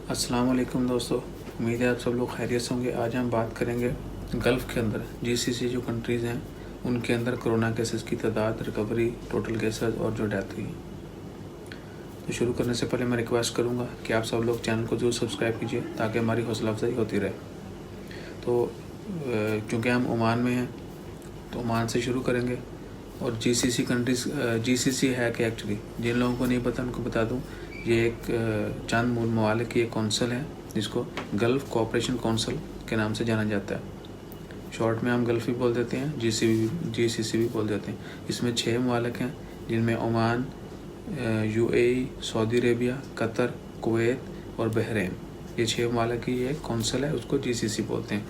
अस्सलाम वालेकुम दोस्तों, उम्मीद है आप सब लोग खैरियत से होंगे। आज हम बात करेंगे गल्फ़ के अंदर जीसीसी जो कंट्रीज़ हैं उनके अंदर कोरोना केसेस की तादाद, रिकवरी, टोटल केसेस और जो डेथ हुई। तो शुरू करने से पहले मैं रिक्वेस्ट करूंगा कि आप सब लोग चैनल को ज़रूर सब्सक्राइब कीजिए ताकि हमारी हौसला अफजाई होती रहे। तो चूँकि हम ओमान में हैं तो ओमान से शुरू करेंगे। और जीसीसी कंट्रीज़, जीसीसी है कि एक्चुअली जिन लोगों को नहीं पता उनको बता दूं, ये एक चंद ममालिक की एक कौंसल है जिसको गल्फ़ कोऑपरेशन काउंसिल के नाम से जाना जाता है। शॉर्ट में हम गल्फ़ भी बोल देते हैं, जीसीसी भी बोल देते हैं। इसमें 6 ममालिक हैं जिनमें Oman, UAE, Saudi Arabia, Qatar, Kuwait और बहरीन, ये 6 ममालिक की एक कौंसल है, उसको जीसीसी बोलते हैं।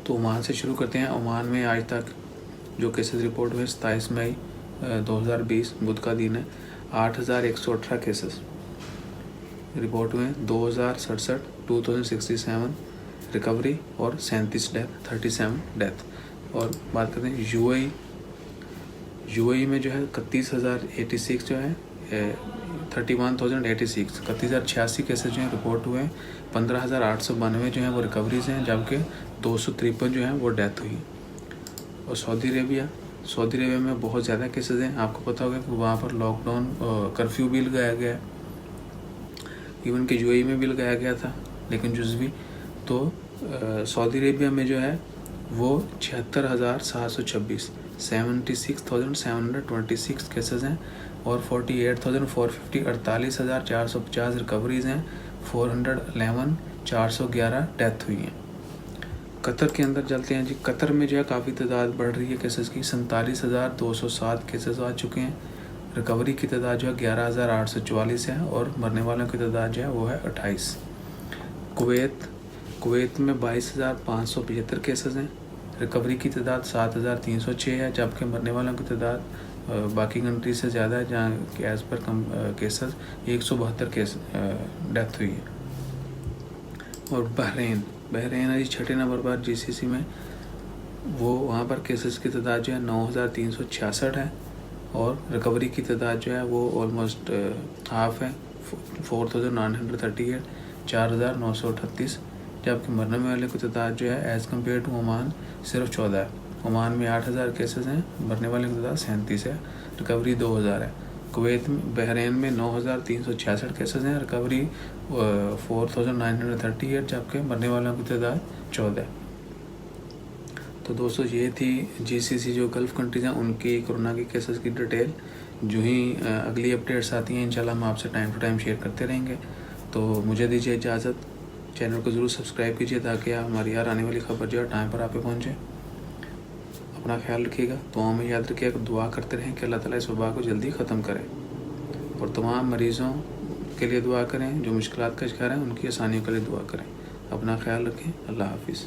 तो ओमान से शुरू करते हैं। ओमान में आज तक जो केसेस रिपोर्ट हुए 27 मई 2020 बुध का दिन है, 8118 केसेस रिपोर्ट हुए, 2067 रिकवरी और 37 डेथ। और बात करते हैं यूएई में जो है 31,086 जो है 31,086 31,086 केसेस जो हैं रिपोर्ट हुए हैं, 15,892 जो हैं वो रिकवरीज हैं, जबकि 253 जो हैं वो डेथ हुई। और सऊदी अरेबिया में बहुत ज़्यादा केसेस हैं। आपको पता होगा कि वहाँ पर लॉकडाउन, कर्फ्यू भी लगाया गया है, इवन कि यूएई में भी लगाया गया था, लेकिन जुज़वी। तो सऊदी अरेबिया में जो है वो 76,726 76,726 केसेस हैं और 48,450 48,450 रिकवरीज हैं, 411 डेथ हुई हैं। कतर के अंदर चलते हैं जी। कतर में जो है काफ़ी तादाद बढ़ रही है केसेस की, 47,207 केसेस आ चुके हैं। रिकवरी की तादाद जो है 11,844 है और मरने वालों की तादाद जो है वो है 28। कुवैत में 22,575 केसेस हैं। रिकवरी की तादाद 7,306 है, जबकि मरने वालों की तादाद बाकी कंट्री से ज़्यादा है, जहाँ कि एज़ पर कम केसेस 172 केस डेथ हुई है। और बहरीन है 6ठे नंबर पर जीसीसी में। वो वहाँ पर केसेस की तादाद जो है 9,366 है और रिकवरी की तादाद जो है वो ऑलमोस्ट हाफ है, 4,938 4,938, जबकि मरने वाले की तादाद जो है एज़ कम्पेयर टू ओमान सिर्फ 14 है। ओमान में 8,000 केसेस हैं, मरने वाले की तादाद 37 है, रिकवरी 2,000 है। बहरीन में 9,366 केसेस हैं, रिकवरी 4,938, जबकि मरने वालों की तादाद 14 है। तो दोस्तों ये थी जीसीसी जो गल्फ़ कंट्रीज़ हैं उनकी कोरोना की केसेस की डिटेल। जो ही अगली अपडेट्स आती हैं इंशाल्लाह हम आपसे टाइम टू टाइम शेयर करते रहेंगे। तो मुझे दीजिए इजाज़त, चैनल को ज़रूर सब्सक्राइब कीजिए ताकि हमारी हर आने वाली खबर जो है टाइम पर आप पे पहुँचे। अपना ख्याल रखिएगा, दुआ में याद रखिएगा, दुआ करते रहें कि अल्लाह ताला इस वबा को जल्दी ख़त्म करे। और तमाम मरीज़ों के लिए दुआ करें जो मुश्किलात का शिकार हैं, उनकी आसानियों के लिए दुआ करें। अपना ख्याल रखें। अल्लाह हाफिज़।